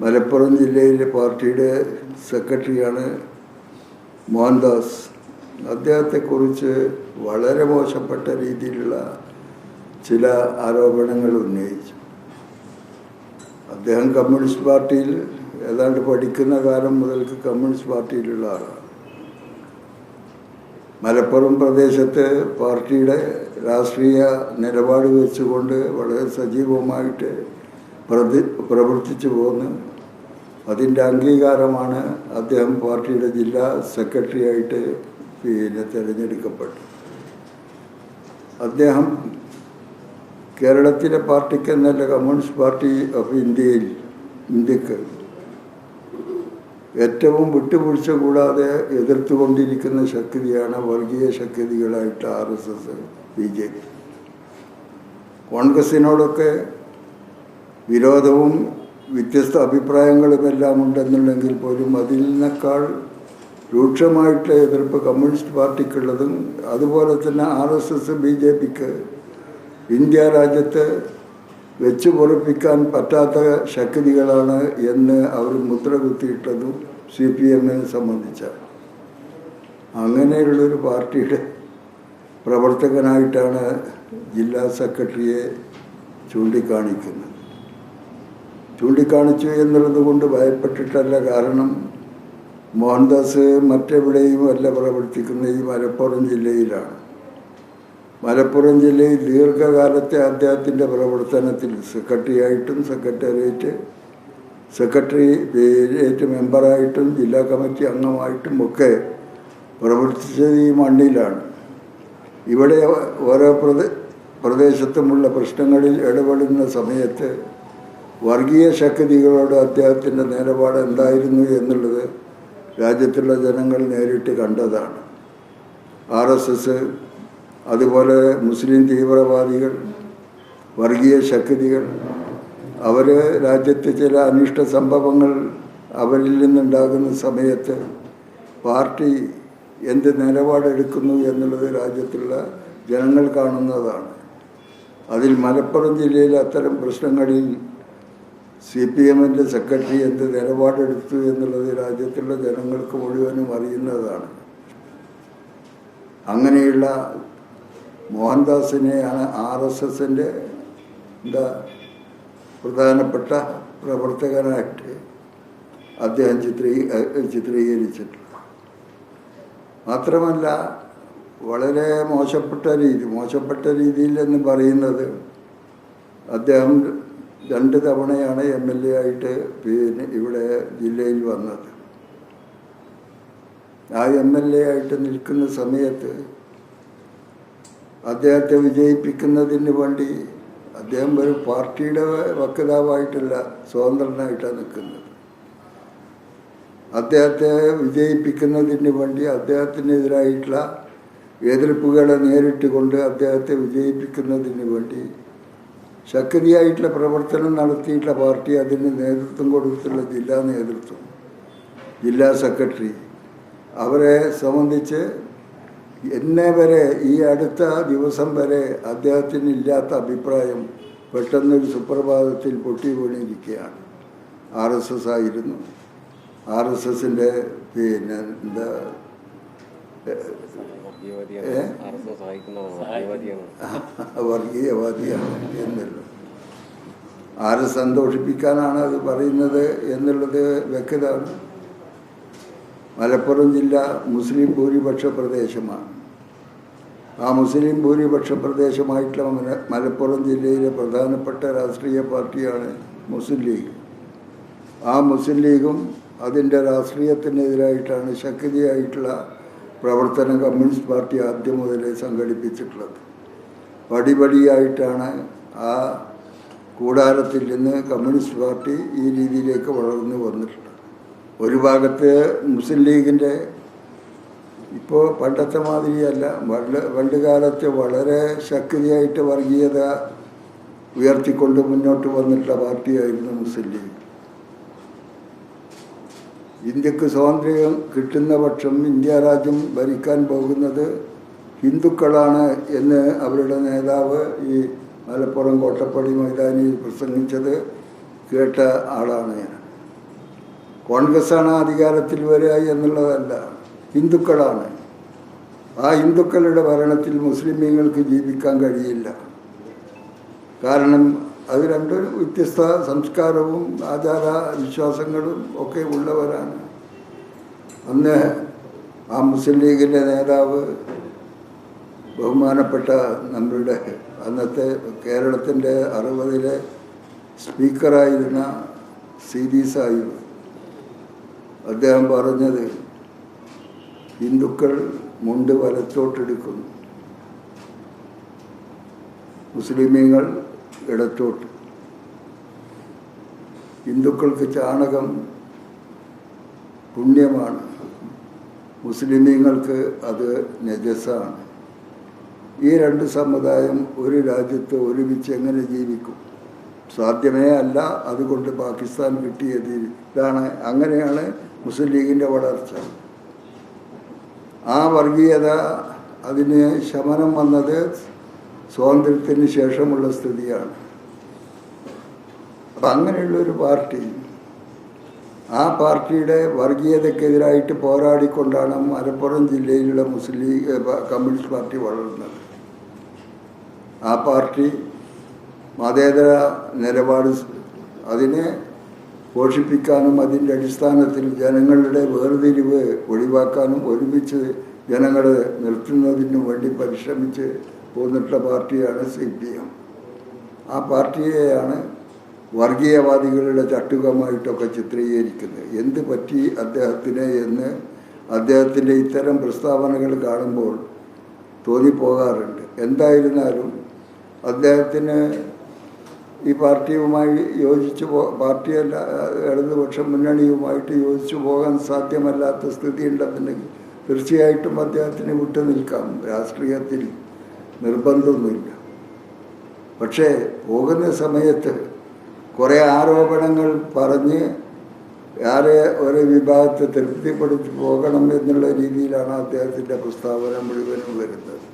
മലപ്പുറം ജില്ലയിലെ പാർട്ടിയുടെ സെക്രട്ടറിയാണ് മോഹൻദാസ്. അദ്ദേഹത്തെക്കുറിച്ച് വളരെ മോശപ്പെട്ട രീതിയിലുള്ള ചില ആരോപണങ്ങൾ ഉന്നയിച്ചു. അദ്ദേഹം കമ്മ്യൂണിസ്റ്റ് പാർട്ടിയിൽ ഏതാണ്ട് പഠിക്കുന്ന കാലം മുതൽക്ക് കമ്മ്യൂണിസ്റ്റ് പാർട്ടിയിലുള്ള ആളാണ്. മലപ്പുറം പ്രദേശത്ത് പാർട്ടിയുടെ രാഷ്ട്രീയ നിലപാട് വെച്ചുകൊണ്ട് വളരെ സജീവമായിട്ട് പ്രവർത്തിച്ചു പോന്ന് അതിൻ്റെ അംഗീകാരമാണ് അദ്ദേഹം പാർട്ടിയുടെ ജില്ലാ സെക്രട്ടറി ആയിട്ട് തിരഞ്ഞെടുക്കപ്പെട്ടു. അദ്ദേഹം കേരളത്തിലെ പാർട്ടിക്ക് എന്നല്ല, കമ്മ്യൂണിസ്റ്റ് പാർട്ടി ഓഫ് ഇന്ത്യക്ക് ഏറ്റവും വിട്ടുവീഴ്ച കൂടാതെ എതിർത്തുകൊണ്ടിരിക്കുന്ന ശക്തിയാണ് വർഗീയ ശക്തികളായിട്ട് RSS, BJP. കോൺഗ്രസിനോടൊക്കെ വിരോധവും വ്യത്യസ്ത അഭിപ്രായങ്ങളുമെല്ലാം ഉണ്ടെന്നുണ്ടെങ്കിൽ പോലും അതിൽ നിന്നേക്കാൾ രൂക്ഷമായിട്ടുള്ള എതിർപ്പ് കമ്മ്യൂണിസ്റ്റ് പാർട്ടിക്കുള്ളതും അതുപോലെ തന്നെ RSS, BJPക്ക് ഇന്ത്യ രാജ്യത്ത് വെച്ചു പൊറിപ്പിക്കാൻ പറ്റാത്ത ശക്തികളാണ് എന്ന് അവർ മുദ്ര കുത്തിയിട്ടതും CPM-നെ സംബന്ധിച്ചാണ്. അങ്ങനെയുള്ളൊരു പാർട്ടിയുടെ പ്രവർത്തകനായിട്ടാണ് ജില്ലാ സെക്രട്ടറിയെ ചൂണ്ടിക്കാണിച്ചു എന്നുള്ളത് കൊണ്ട് ഭയപ്പെട്ടിട്ടല്ല. കാരണം മോഹൻദാസ് മറ്റെവിടെയും അല്ല പ്രവർത്തിക്കുന്ന ഈ മലപ്പുറം ജില്ലയിലാണ്. മലപ്പുറം ജില്ലയിൽ ദീർഘകാലത്തെ അദ്ദേഹത്തിൻ്റെ പ്രവർത്തനത്തിൽ സെക്രട്ടറിയായിട്ടും സെക്രട്ടേറിയറ്റ് മെമ്പറായിട്ടും ജില്ലാ കമ്മിറ്റി അംഗമായിട്ടും ഒക്കെ പ്രവർത്തിച്ചത് ഈ മണ്ണിലാണ്. ഇവിടെ ഓരോ പ്രദേശത്തുമുള്ള പ്രശ്നങ്ങളിൽ ഇടപെടുന്ന സമയത്ത് വർഗീയ ശക്തികളോട് അദ്ദേഹത്തിൻ്റെ നിലപാട് എന്തായിരുന്നു എന്നുള്ളത് രാജ്യത്തുള്ള ജനങ്ങൾ നേരിട്ട് കണ്ടതാണ്. RSS, അതുപോലെ മുസ്ലിം തീവ്രവാദികൾ, വർഗീയ ശക്തികൾ, അവർ രാജ്യത്ത് ചില അനിഷ്ട സംഭവങ്ങൾ അവരിൽ നിന്നുണ്ടാകുന്ന സമയത്ത് പാർട്ടി എന്ത് നിലപാടെടുക്കുന്നു എന്നുള്ളത് രാജ്യത്തുള്ള ജനങ്ങൾ കാണുന്നതാണ്. അതിൽ മലപ്പുറം ജില്ലയിലെ അത്തരം പ്രശ്നങ്ങളിൽ CPM-ൻ്റെ സെക്രട്ടറി എന്ത് നിലപാടെടുത്തു എന്നുള്ളത് രാജ്യത്തുള്ള ജനങ്ങൾക്ക് മുഴുവനും അറിയുന്നതാണ്. അങ്ങനെയുള്ള മോഹൻദാസിനെയാണ് RSS-ൻ്റെ പ്രധാനപ്പെട്ട പ്രവർത്തകനായിട്ട് അദ്ദേഹം ചിത്രീകരിച്ചിട്ടുള്ളത്. മാത്രമല്ല, വളരെ മോശപ്പെട്ട രീതിയിൽ എന്ന് പറയുന്നത്, അദ്ദേഹം 2 തവണയാണ് MLA ആയിട്ട് ഇവിടെ ജില്ലയിൽ വന്നത്. ആ MLA ആയിട്ട് നിൽക്കുന്ന സമയത്ത് അദ്ദേഹത്തെ വിജയിപ്പിക്കുന്നതിന് വേണ്ടി അദ്ദേഹം ഒരു പാർട്ടിയുടെ വക്താവായിട്ടല്ല, സ്വതന്ത്രനായിട്ടാണ് നിൽക്കുന്നത്. അദ്ദേഹത്തെ വിജയിപ്പിക്കുന്നതിന് വേണ്ടി അദ്ദേഹത്തിനെതിരായിട്ടുള്ള എതിർപ്പുകളെ നേരിട്ട് കൊണ്ട് അദ്ദേഹത്തെ വിജയിപ്പിക്കുന്നതിന് വേണ്ടി ശക്തിയായിട്ടുള്ള പ്രവർത്തനം നടത്തിയിട്ടുള്ള പാർട്ടി, അതിന് നേതൃത്വം കൊടുത്തിട്ടുള്ള ജില്ലാ നേതൃത്വം, ജില്ലാ സെക്രട്ടറി, അവരെ സംബന്ധിച്ച് എന്നെ വരെ ഈ അടുത്ത ദിവസം വരെ അദ്ദേഹത്തിന് ഇല്ലാത്ത അഭിപ്രായം പെട്ടെന്നൊരു സുപ്രഭാതത്തിൽ പൊട്ടി വീണിരിക്കുകയാണ്. RSS ആയിരുന്നു. RSS-ന്റെ വർഗീയവാദിയാണ് എന്നുള്ളത്. ആരെ സന്തോഷിപ്പിക്കാനാണ് അത് പറയുന്നത് എന്നുള്ളത് വ്യക്തമാണ്. മലപ്പുറം ജില്ല മുസ്ലിം ഭൂരിപക്ഷ പ്രദേശമാണ്. ആ മുസ്ലിം ഭൂരിപക്ഷ പ്രദേശമായിട്ടുള്ള മലപ്പുറം ജില്ലയിലെ പ്രധാനപ്പെട്ട രാഷ്ട്രീയ പാർട്ടിയാണ് മുസ്ലിം ലീഗ്. ആ മുസ്ലിം ലീഗും അതിൻ്റെ രാഷ്ട്രീയത്തിനെതിരായിട്ടാണ് ശക്തിയായിട്ടുള്ള പ്രവർത്തനം കമ്മ്യൂണിസ്റ്റ് പാർട്ടി ആദ്യം മുതലേ സംഘടിപ്പിച്ചിട്ടുള്ളത്. പടിപടിയായിട്ടാണ് ആ കൂടാരത്തിൽ നിന്ന് കമ്മ്യൂണിസ്റ്റ് പാർട്ടി ഈ രീതിയിലേക്ക് വളർന്നു വന്നിട്ടുള്ളത്. ഒരു ഭാഗത്ത് മുസ്ലിം ലീഗിൻ്റെ ഇപ്പോൾ പണ്ടത്തെ മാതിരിയല്ല, പണ്ട് കാലത്ത് വളരെ ശക്തിയായിട്ട് വർഗീയത ഉയർത്തിക്കൊണ്ട് മുന്നോട്ട് വന്നിട്ടുള്ള പാർട്ടിയായിരുന്നു മുസ്ലിം ലീഗ്. ഇന്ത്യക്ക് സ്വാതന്ത്ര്യം കിട്ടുന്ന പക്ഷം ഇന്ത്യ രാജ്യം ഭരിക്കാൻ പോകുന്നത് ഹിന്ദുക്കളാണ് എന്ന് അവരുടെ നേതാവ് ഈ മലപ്പുറം കോട്ടപ്പടി മൈതാനിയിൽ പ്രസംഗിച്ചത് കേട്ട ആളാണ് ഞാൻ. കോൺഗ്രസ്സാണ് അധികാരത്തിൽ വരിക എന്നുള്ളതല്ല, ഹിന്ദുക്കളാണ്. ആ ഹിന്ദുക്കളുടെ ഭരണത്തിൽ മുസ്ലിമീങ്ങൾക്ക് ജീവിക്കാൻ കഴിയില്ല. കാരണം അത് രണ്ടും വ്യത്യസ്ത സംസ്കാരവും ആചാര വിശ്വാസങ്ങളും ഒക്കെ ഉള്ളവരാണ്. അന്ന് ആ മുസ്ലിം ലീഗിൻ്റെ നേതാവ് ബഹുമാനപ്പെട്ട നമ്മളുടെ അന്നത്തെ കേരളത്തിൻ്റെ 60-ലെ സ്പീക്കറായിരുന്ന CD സാഹിബ് അദ്ദേഹം പറഞ്ഞത്, ഹിന്ദുക്കൾ മുണ്ട് വലത്തോട്ടെടുക്കുന്നു, മുസ്ലിമീങ്ങൾ ഇടത്തോട്ട്. ഹിന്ദുക്കൾക്ക് ചാണകം പുണ്യമാണ്, മുസ്ലിമീങ്ങൾക്ക് അത് നജസാണ്. ഈ രണ്ട് സമുദായം ഒരു രാജ്യത്ത് ഒരുമിച്ച് എങ്ങനെ ജീവിക്കും? സാധ്യമേ അല്ല. അതുകൊണ്ട് പാകിസ്ഥാൻ കിട്ടിയത് ഇതാണ്. അങ്ങനെയാണ് മുസ്ലിം ലീഗിൻ്റെ വളർച്ച. ആ വർഗീയത അതിന് ശമനം വന്നത് സ്വാതന്ത്ര്യത്തിന് ശേഷമുള്ള സ്ഥിതിയാണ്. അപ്പം അങ്ങനെയുള്ളൊരു പാർട്ടി, ആ പാർട്ടിയുടെ വർഗീയതക്കെതിരായിട്ട് പോരാടിക്കൊണ്ടാണ് മലപ്പുറം ജില്ലയിലുള്ള മുസ്ലിം ലീഗ് കമ്മ്യൂണിസ്റ്റ് പാർട്ടി വളർന്നത്. ആ പാർട്ടി മതേതര നിലപാട് അതിനെ പോഷിപ്പിക്കാനും അതിൻ്റെ അടിസ്ഥാനത്തിൽ ജനങ്ങളുടെ വേർതിരിവ് ഒഴിവാക്കാനും ഒരുമിച്ച് ജനങ്ങളെ നിർത്തുന്നതിനു വേണ്ടി പരിശ്രമിച്ച് പോന്നിട്ടുള്ള പാർട്ടിയാണ് CPM. ആ പാർട്ടിയെയാണ് വർഗീയവാദികളുടെ ചട്ടുകമായിട്ടൊക്കെ ചിത്രീകരിക്കുന്നത്. എന്ത് പറ്റി അദ്ദേഹത്തിന് എന്ന് അദ്ദേഹത്തിൻ്റെ ഇത്തരം പ്രസ്താവനകൾ കാണുമ്പോൾ തോന്നിപ്പോകാറുണ്ട്. എന്തായിരുന്നാലും അദ്ദേഹത്തിന് ഈ പാർട്ടിയുമായി പാർട്ടിയല്ല ഇടതുപക്ഷ മുന്നണിയുമായിട്ട് യോജിച്ചു പോകാൻ സാധ്യമല്ലാത്ത സ്ഥിതി ഉണ്ടെന്നുണ്ടെങ്കിൽ തീർച്ചയായിട്ടും അദ്ദേഹത്തിന് വിട്ടു നിൽക്കാം. രാഷ്ട്രീയത്തിൽ നിർബന്ധമൊന്നുമില്ല. പക്ഷേ പോകുന്ന സമയത്ത് കുറേ ആരോപണങ്ങൾ പറഞ്ഞ് ഒരു വിഭാഗത്തെ തൃപ്തിപ്പെടുത്തി പോകണം എന്നുള്ള രീതിയിലാണ് അദ്ദേഹത്തിൻ്റെ പ്രസ്താവന മുഴുവനും വരുന്നത്.